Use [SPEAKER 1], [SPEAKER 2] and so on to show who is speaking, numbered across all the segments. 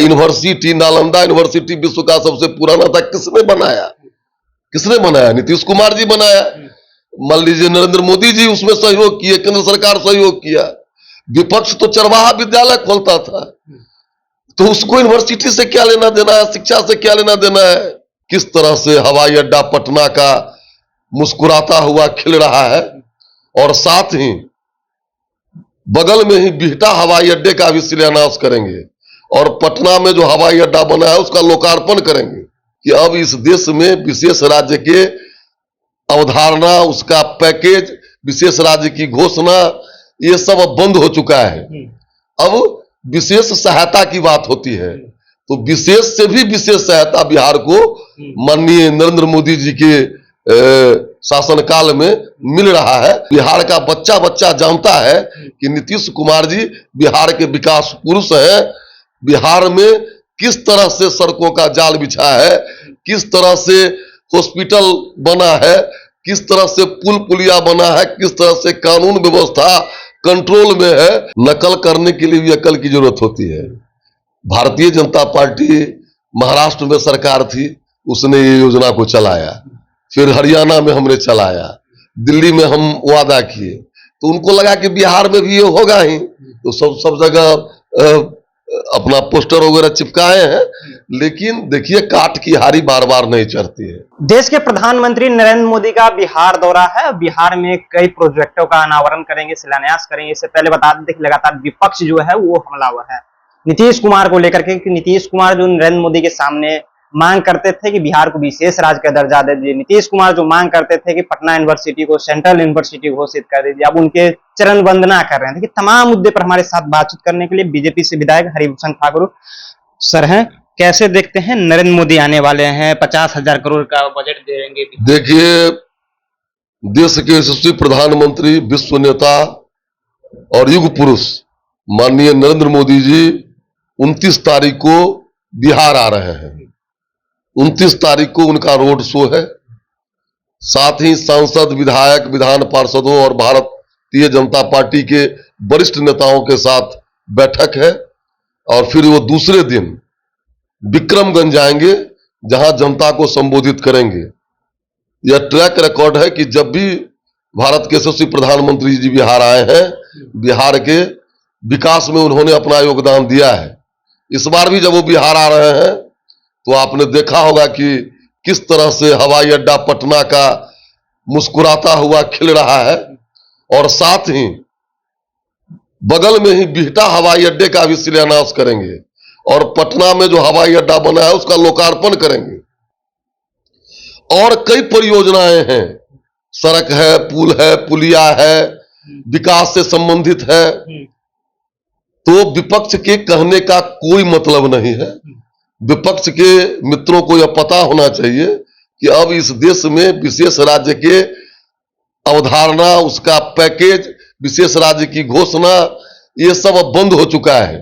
[SPEAKER 1] University, Nalanda university विश्व का सबसे पुराना था, किसने बनाया? किसने बनाया? नीतीश कुमार जी बनाया। मान लीजिए नरेंद्र मोदी जी उसमें सहयोग किए, केंद्र सरकार सहयोग किया। विपक्ष तो चरवाहा विद्यालय खोलता था, तो उसको यूनिवर्सिटी से क्या लेना देना है? शिक्षा से क्या लेना देना है? किस तरह से हवाई अड्डा पटना का मुस्कुराता हुआ खिल रहा है, और साथ ही बगल में ही बिहटा हवाई अड्डे का भी शिलान्यास करेंगे, और पटना में जो हवाई अड्डा बना है उसका लोकार्पण करेंगे। कि अब इस देश में विशेष राज्य के अवधारणा, उसका पैकेज, विशेष राज्य की घोषणा, ये सब अब बंद हो चुका है। अब विशेष सहायता की बात होती है, तो विशेष से भी विशेष सहायता बिहार को माननीय नरेंद्र मोदी जी के शासनकाल में मिल रहा है। बिहार का बच्चा बच्चा जानता है कि नीतीश कुमार जी बिहार के विकास पुरुष हैं। बिहार में किस तरह से सड़कों का जाल बिछा है, किस तरह से हॉस्पिटल बना है, किस तरह से पुल पुलिया बना है, किस तरह से कानून व्यवस्था कंट्रोल में है। नकल करने के लिए भी अकल की जरूरत होती है। भारतीय जनता पार्टी महाराष्ट्र में सरकार थी, उसने ये योजना को चलाया, फिर हरियाणा में हमने चलाया, दिल्ली में हम वादा किए, तो उनको लगा कि बिहार में भी ये होगा ही, तो सब जगह अपना पोस्टर वगैरह चिपकाए हैं। लेकिन देखिए, काट की हारी बार बार नहीं चढ़ती है।
[SPEAKER 2] देश के प्रधानमंत्री नरेंद्र मोदी का बिहार दौरा है। बिहार में कई प्रोजेक्टों का अनावरण करेंगे, शिलान्यास करेंगे। इससे पहले बता दें कि लगातार विपक्ष जो है वो हमलावर है नीतीश कुमार को लेकर के, कि नीतीश कुमार जो नरेंद्र मोदी के सामने मांग करते थे कि बिहार को विशेष राज्य का दर्जा दे दीजिए, नीतीश कुमार जो मांग करते थे कि पटना यूनिवर्सिटी को सेंट्रल यूनिवर्सिटी घोषित कर दीजिए, अब उनके चरण वंदना कर रहे हैं। कि तमाम मुद्दे पर हमारे साथ बातचीत करने के लिए बीजेपी से विधायक हरिभूषण ठाकुर सर हैं। कैसे देखते हैं, नरेंद्र मोदी आने वाले हैं, 50,000 करोड़ का बजट देंगे।
[SPEAKER 1] देखिए, देश के यशस्वी प्रधानमंत्री, विश्व नेता और युग पुरुष माननीय नरेंद्र मोदी जी 29 तारीख को बिहार आ रहे हैं। 29 तारीख को उनका रोड शो है। साथ ही सांसद, विधायक, विधान पार्षदों और भारतीय जनता पार्टी के वरिष्ठ नेताओं के साथ बैठक है, और फिर वो दूसरे दिन विक्रमगंज जाएंगे, जहां जनता को संबोधित करेंगे। यह ट्रैक रिकॉर्ड है कि जब भी भारत के यशस्वी प्रधानमंत्री जी बिहार आए हैं, बिहार के विकास में उन्होंने अपना योगदान दिया है। इस बार भी जब वो बिहार आ रहे हैं, तो आपने देखा होगा कि किस तरह से हवाई अड्डा पटना का मुस्कुराता हुआ खिल रहा है, और साथ ही बगल में ही बिहटा हवाई अड्डे का भी शिलान्यास करेंगे, और पटना में जो हवाई अड्डा बना है उसका लोकार्पण करेंगे। और कई परियोजनाएं हैं, सड़क है, पुल है, पुलिया है, विकास से संबंधित है। तो विपक्ष के कहने का कोई मतलब नहीं है। विपक्ष के मित्रों को यह पता होना चाहिए कि अब इस देश में विशेष राज्य के अवधारणा, उसका पैकेज, विशेष राज्य की घोषणा, ये सब अब बंद हो चुका है।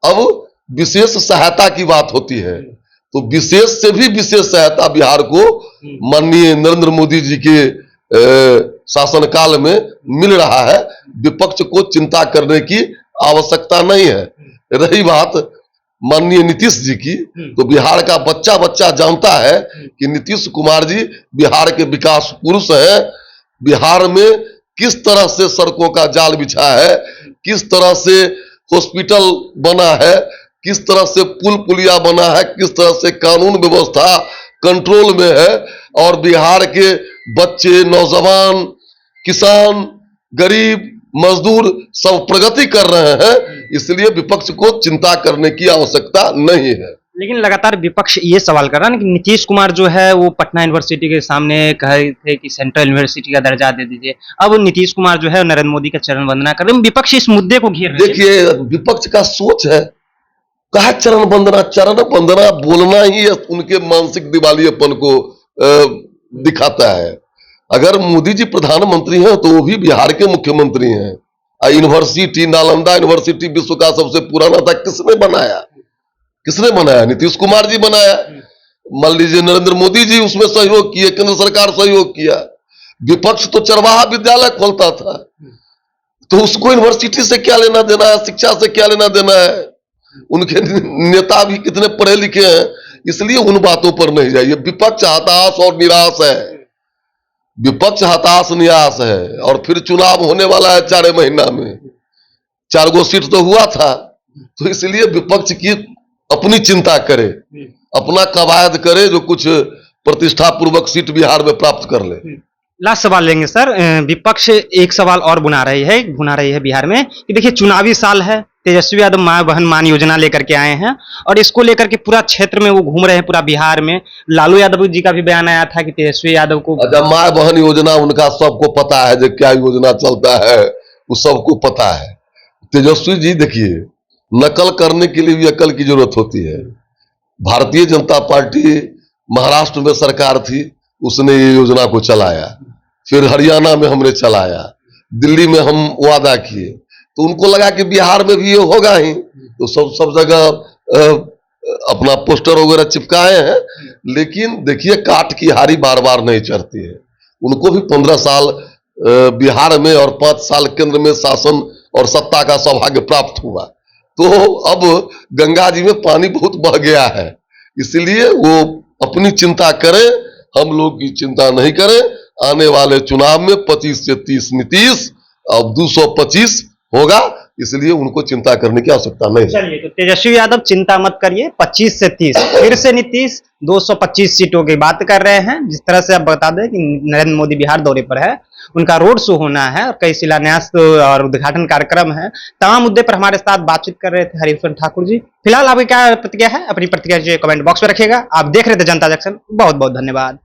[SPEAKER 1] अब विशेष सहायता की बात होती है, तो विशेष से भी विशेष सहायता बिहार को माननीय नरेंद्र मोदी जी के शासनकाल में मिल रहा है। विपक्ष को चिंता करने की आवश्यकता नहीं है। रही बात माननीय नीतीश जी की, तो बिहार का बच्चा बच्चा जानता है कि नीतीश कुमार जी बिहार के विकास पुरुष हैं। बिहार में किस तरह से सड़कों का जाल बिछा है, किस तरह से हॉस्पिटल बना है, किस तरह से पुल पुलिया बना है, किस तरह से कानून व्यवस्था कंट्रोल में है, और बिहार के बच्चे, नौजवान, किसान, गरीब, मजदूर सब प्रगति कर रहे हैं। इसलिए विपक्ष को चिंता करने की आवश्यकता नहीं है।
[SPEAKER 2] लेकिन लगातार विपक्ष ये सवाल कर रहा है कि नीतीश कुमार जो है वो पटना यूनिवर्सिटी के सामने कहे थे कि सेंट्रल यूनिवर्सिटी का दर्जा दे दीजिए। अब नीतीश कुमार जो है नरेंद्र मोदी का चरण वंदना कर रहे हैं। विपक्ष इस मुद्दे को घेर रहे हैं।
[SPEAKER 1] देखिए, विपक्ष का सोच है, कहा चरण वंदना। चरण वंदना बोलना ही उनके मानसिक दिवालियेपन को दिखाता है। अगर मोदी जी प्रधानमंत्री हैं तो वो भी बिहार के मुख्यमंत्री हैं। यूनिवर्सिटी, नालंदा यूनिवर्सिटी विश्व का सबसे पुराना था, किसने बनाया? किसने बनाया? नीतीश कुमार जी बनाया। मान लीजिए नरेंद्र मोदी जी उसमें सहयोग किए, केंद्र सरकार सहयोग किया। विपक्ष तो चरवाहा विद्यालय खोलता था, तो उसको यूनिवर्सिटी से क्या लेना देना है, शिक्षा से क्या लेना देना है? उनके नेता भी कितने पढ़े लिखे हैं, इसलिए उन बातों पर नहीं जाइए। विपक्ष हताश और निराश है, विपक्ष हताश निराश है। और फिर चुनाव होने वाला है 4 महीना में, 4 गो सीट तो हुआ था, तो इसलिए विपक्ष की अपनी चिंता करे, अपना कवायद करे, जो कुछ प्रतिष्ठा पूर्वक सीट बिहार में प्राप्त कर ले।
[SPEAKER 2] लास्ट सवाल लेंगे सर। विपक्ष एक सवाल और बुना रही है बिहार में कि देखिए चुनावी साल है, तेजस्वी यादव मां बहन मान योजना लेकर के आए हैं और इसको लेकर के पूरा क्षेत्र में वो घूम रहे हैं, पूरा बिहार में। लालू यादव जी का भी बयान आया था कि तेजस्वी यादव को
[SPEAKER 1] अच्छा, मां बहन योजना उनका सबको पता है, जो क्या योजना चलता है वो सबको पता है। तेजस्वी जी देखिए, नकल करने के लिए भी अकल की जरूरत होती है। भारतीय जनता पार्टी महाराष्ट्र में सरकार थी, उसने ये योजना को चलाया, फिर हरियाणा में हमने चलाया, दिल्ली में हम वादा किए, तो उनको लगा कि बिहार में भी ये होगा ही, तो सब जगह अपना पोस्टर वगैरह चिपकाए हैं। लेकिन देखिए, काट की हारी बार बार नहीं चढ़ती है। उनको भी 15 साल बिहार में और 5 साल केंद्र में शासन और सत्ता का सौभाग्य प्राप्त हुआ, तो अब गंगा जी में पानी बहुत बह गया है, इसलिए वो अपनी चिंता करें, हम लोग की चिंता नहीं करें। आने वाले चुनाव में 25 से 30 नीतीश और 225 होगा, इसलिए उनको चिंता करने की आवश्यकता नहीं है।
[SPEAKER 2] चलिए, तो तेजस्वी यादव चिंता मत करिए, 25 से 30 फिर से नीतीश 225 सीटों की बात कर रहे हैं। जिस तरह से आप बता दें कि नरेंद्र मोदी बिहार दौरे पर है, उनका रोड शो होना है और कई शिलान्यास और उद्घाटन कार्यक्रम है। तमाम मुद्दे पर हमारे साथ बातचीत कर रहे थे हरीश ठाकुर जी। फिलहाल आपकी क्या प्रतिक्रिया है, अपनी प्रतिक्रिया कमेंट बॉक्स में रखिएगा। आप देख रहे थे जनता जंक्शन, बहुत बहुत धन्यवाद।